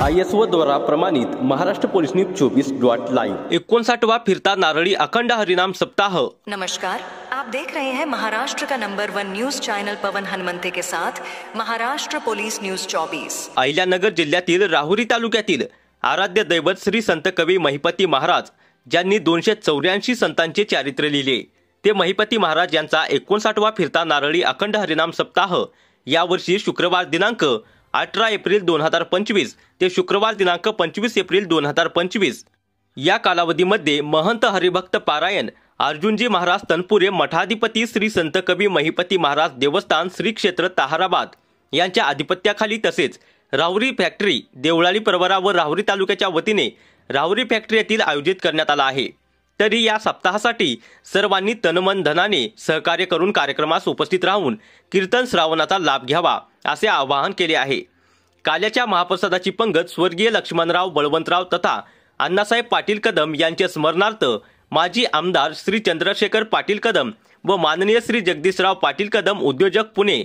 ISO द्वारा प्रमाणित Maharashtra police news 24.live 59वां फिरता नारळी अखंड हरिनाम सप्ताह। नमस्कार, आप देख रहे हैं महाराष्ट्र का नंबर 1 न्यूज चैनल पवन हनुमंते के साथ महाराष्ट्र पोलीस न्यूज 24। अहिल्यानगर जिल्ह्यातील राहुरी तालुक्यातील आराध्य दैवत श्री संत कवी महिपती महाराज ज्यांनी 284 संतांचे चारित्र्य लिहिले ते महिपती महाराज यांचा 59वां फिरता नारळी अखंड हरिनाम सप्ताह यावर्षी शुक्रवार दिनांक 18 एप्रिल 2025 ते शुक्रवार दिनांक 25 एप्रिल 2025 या कालावधीमध्ये महंत हरिभक्त पारायण अर्जुनजी महाराज तनपुरे मठाधिपती श्री संत कवी महिपती महाराज देवस्थान श्री क्षेत्र ताहाराबाद यांच्या अधिपत्याखाली तसेच राहुरी फॅक्टरी देवळाली प्रवरा व राहुरी तालुक्याच्या वतीने राहुरी फॅक्टरी येथील आयोजित करण्यात आला आहे। तरी या सप्ताहासाठी सर्वांनी तनमन धनाने सहकार्य करून कार्यक्रमास उपस्थित राहून कीर्तन श्रावणाचा लाभ घ्यावा असे आवाहन केले आहे। काल्याच्या महाप्रसादाची पंगत स्वर्गीय लक्ष्मणराव बळवंतराव तथा अण्णासाहेब पाटील कदम यांच्या स्मरणार्थ माजी आमदार श्री चंद्रशेखर पाटील कदम व माननीय श्री जगदीशराव पाटील कदम उद्योजक पुणे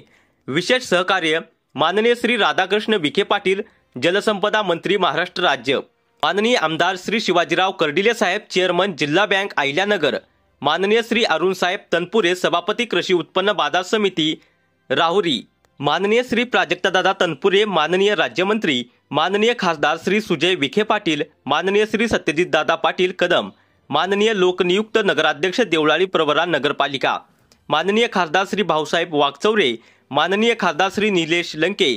विशेष सहकार्य माननीय श्री राधाकृष्ण विखे पाटील जलसंपदा मंत्री महाराष्ट्र राज्य माननीय आमदार श्री शिवाजीराव कर्डिले साहेब चेअरमन जिल्हा बँक अहिल्यानगर माननीय श्री अरुण साहेब तनपुरे सभापती कृषी उत्पन्न बाजार समिती राहुरी माननीय श्री प्राजक्तादादा तनपुरे माननीय राज्यमंत्री माननीय खासदार श्री सुजय विखे पाटील माननीय श्री सत्यजित दादा पाटील कदम माननीय लोकनियुक्त नगराध्यक्ष देवळाली प्रवरा नगरपालिका माननीय खासदार श्री भाऊसाहेब वागचौरे माननीय खासदार श्री निलेश लंके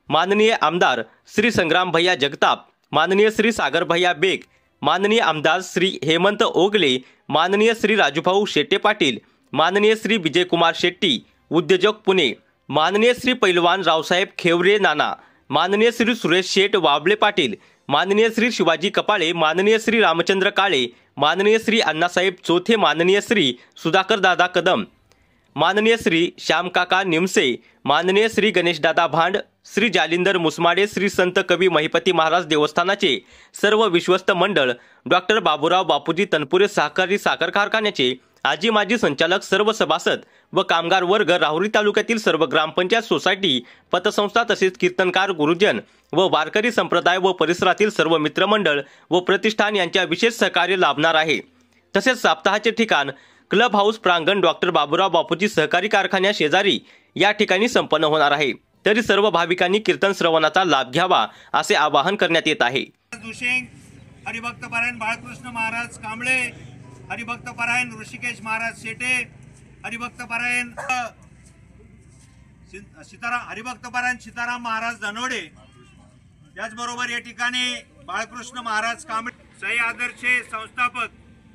माननीय आमदार श्री संग्राम भैया जगताप माननीय श्री सागर भैया बेग माननीय आमदार श्री हेमंत ओगले माननीय श्री राजूभाऊ शेट्टे पाटील माननीय श्री विजयकुमार शेट्टी उद्योजक पुणे माननीय श्री पैलवान रावसाहेब खेवरे नाना माननीय श्री सुरेश शेठ वाबळे पाटील माननीय श्री शिवाजी कपाळे माननीय श्री रामचंद्र काळे माननीय श्री अण्णासाहेब चोथे माननीय श्री सुधाकर दादा कदम माननीय श्री श्यामकाका निमसे माननीय श्री गणेशदादा भांड श्री जालिंदर मुसमाडे श्री संत कवी महिपती महाराज देवस्थानाचे सर्व विश्वस्त मंडळ डॉक्टर बाबूराव बापूजी तनपुरे सहकारी साखर कारखान्याचे आजी माजी संचालक सर्व सभासद व कामगार वर्ग राहुरी तालुक्यातील सर्व ग्रामपंचायत सोसायटी पतसंस्था तसेच कीर्तनकार गुरुजन व वारकरी संप्रदाय व परिसरातील सर्व मित्रमंडळ व प्रतिष्ठान यांच्या विशेष सहकार्य लाभणार आहे। तसेच सप्ताहाचे ठिकाण क्लब हाऊस प्रांगण डॉक्टर बाबूराव बापूजी सहकारी कारखान्या शेजारी या ठिकाणी संपन्न होणार आहे। तरी सर्व भाविकांनी कीर्तन श्रवणाचा लाभ घ्यावा असे आवाहन करण्यात येत आहे। हरिभक्त पारायण बाळकृष्ण महाराज कांबळे हरिभक्त पारायण ऋषिकेश महाराज शेटे हरिभक्त पारायण हरिभक्त पारायण सीताराम महाराज धनोडे त्याचबरोबर या ठिकाणी बाळकृष्ण महाराज कांबळे सही आदर्शचे संस्थापक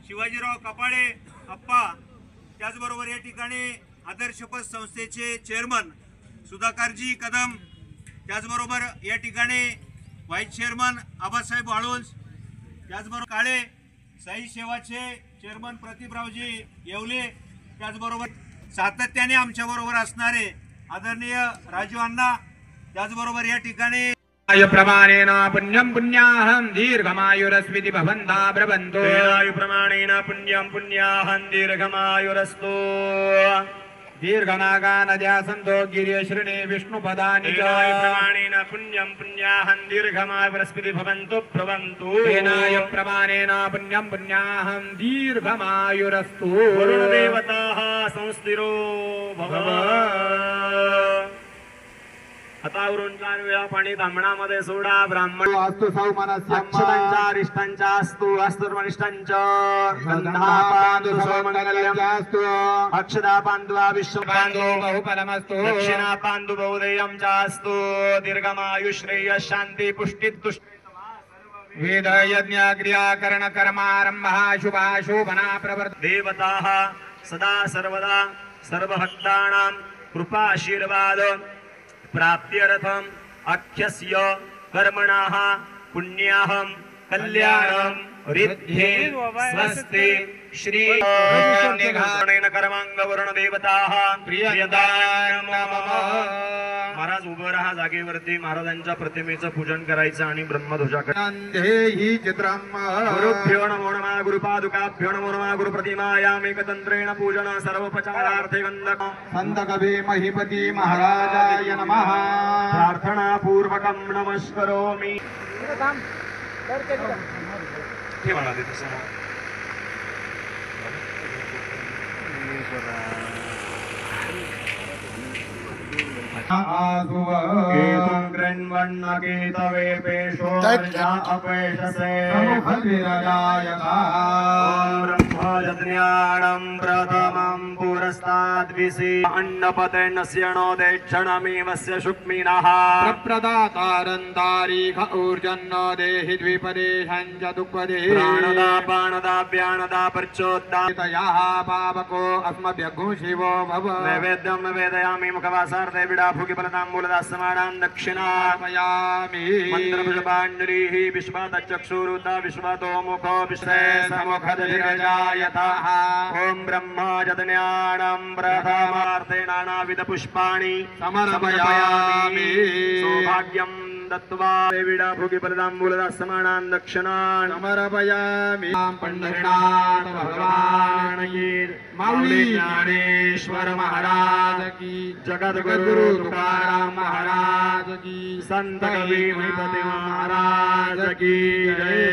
शिवाजीराव कपाळे अप्पा त्याचबरोबर या ठिकाणी आदर्शपद संस्थेचे चेअरमन सुधाकरजी कदम त्याचबरोबर या ठिकाणी व्हाईस चेअरमन आबासाहेब वाळुंज त्याचबरोबर काळे साई सेवाचे चेअरमन प्रतीपरावजी येवले त्याचबरोबर सातत्याने आमच्या बरोबर असणारे आदरणीय राजू अण्णा त्याचबरोबर या ठिकाणी प्रमाणेन पुण्यं पुण्याहं दीर्घमायुरस्मिति भवन्ता प्रबन्धो आयु प्रमाणेन पुण्यं पुण्याहं दीर्घमायुरस्तु दीर्घनागा नद्या सन्तो गिरिश्रेणी विष्णुपदानि च आयु प्रमाणेन पुण्यं पुण्याहं दीर्घमायुरस्मिति भवन्तु प्रबन्धु तेनाय प्रमाणेन पुण्यं पुण्याहं दीर्घमायुरस्तु वरुणदेवताः संस्थिरो भव हातावरून 4 वेळा पाणी तांबणामध्ये सोडा ब्राह्मण वास्तु सौमनस्य अक्षतांच्या अरिष्टांच्या अस्तु अस्त्रमनिष्टांच्या गंधापांदु सोमंगल्यमस्तु अक्षदा पांडवा विश्वपांडो बहुफलमस्तु दक्षिणा पांडु बहुदेयंचा अस्तु दीर्घमायु श्रेय शांती पुष्टि तुष्टि वेद यज्ञ क्रिया कर्ण कर्मारंभः शुभाशोभना प्रवर्त देवताः सदा सर्वदा सर्वभक्तानां कृपा आशीर्वाद प्राप्त्यर्थम अख्यस्य कर्मणाः पुण्याहं कल्याणं रिद्धे स्वस्ति श्री निघाणेन कर्मांग वर्ण देवताः प्रियदाय नमः। महाराज उभं राहा जागेवरती महाराजांच्या प्रतिमेचं पूजन करायचं आणि ब्रह्मध्वजाकडे गुरुभ्यो नमो नमः गुरुपादुकाभ्यो नमो नमः गुरुप्रतिमायाम् एकतंत्रेण पूजन सर्वोपचारार्थे वंदक संत कवी महिपती महाराजाय नमः। प्रार्थना पूर्वकं नमस्करोमि। ते म्हणा ते तसं ब्रह्मज्ञानं प्रथमं पुरस्ताद्विषि अन्नपतेनस्यनो देक्षणमिवस्य शुक्मिनः प्रदातारन्तारीख ऊर्जन्नो देहि द्विपदेशं च दुःपदे प्राणदा पाणदा व्याणदा परचोद्दा तयाः पावको अस्मभ्यगो शिवो भव नैवेद्यं निवेदयामि मुखवासार्थे विडाभुगि फलदाम्बूलदासमानां दक्षिणामयामि मन्त्रपुष्पाण्डरीः विश्वातचक्षुरुता विश्वातो मुखो विश्वे समुखदधिरजायतः ॐ ब्रह्मजज्ञानं प्रथमार्थे नानाविधपुष्पाणि समर्पयामि सौभाग्यं दत्त्वा विडाभुगि फलदाम्बूलदासमानां दक्षिणान् समर्पयामि पंढरीनाथ भगवान की माऊली ज्ञानेश्वर महाराज की जगद्गुरु तुकाराम महाराज की संत कवी महिपती महाराज की जय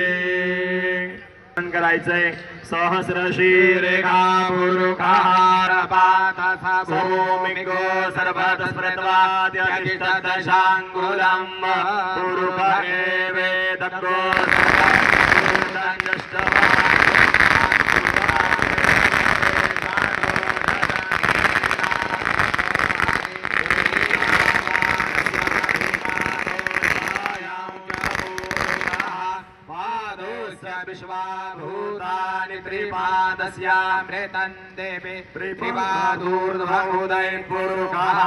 करायचंय सहस्र शीरेखा पुरुखार पातसा भूमिको सर्वत स्मृत्वाद्यतिष्ठदशाङ्गुलं पुरुखे वेदको विश्वाभूतानि त्रिपादस्यामृतं देवे त्रिपादूर्ध्वोदय पुरुषः।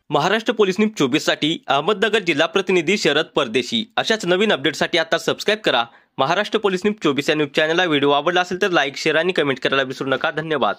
महाराष्ट्र पोलीस न्यूज 24 साठी अहमदनगर जिल्हा प्रतिनिधी शरद परदेशी। अशाच नवीन अपडेटसाठी आता सबस्क्राइब करा महाराष्ट्र पोलीस न्यूज 24 या न्यूज चॅनलला। व्हिडिओ आवडला असेल तर लाईक शेअर आणि कमेंट करायला विसरू नका। धन्यवाद।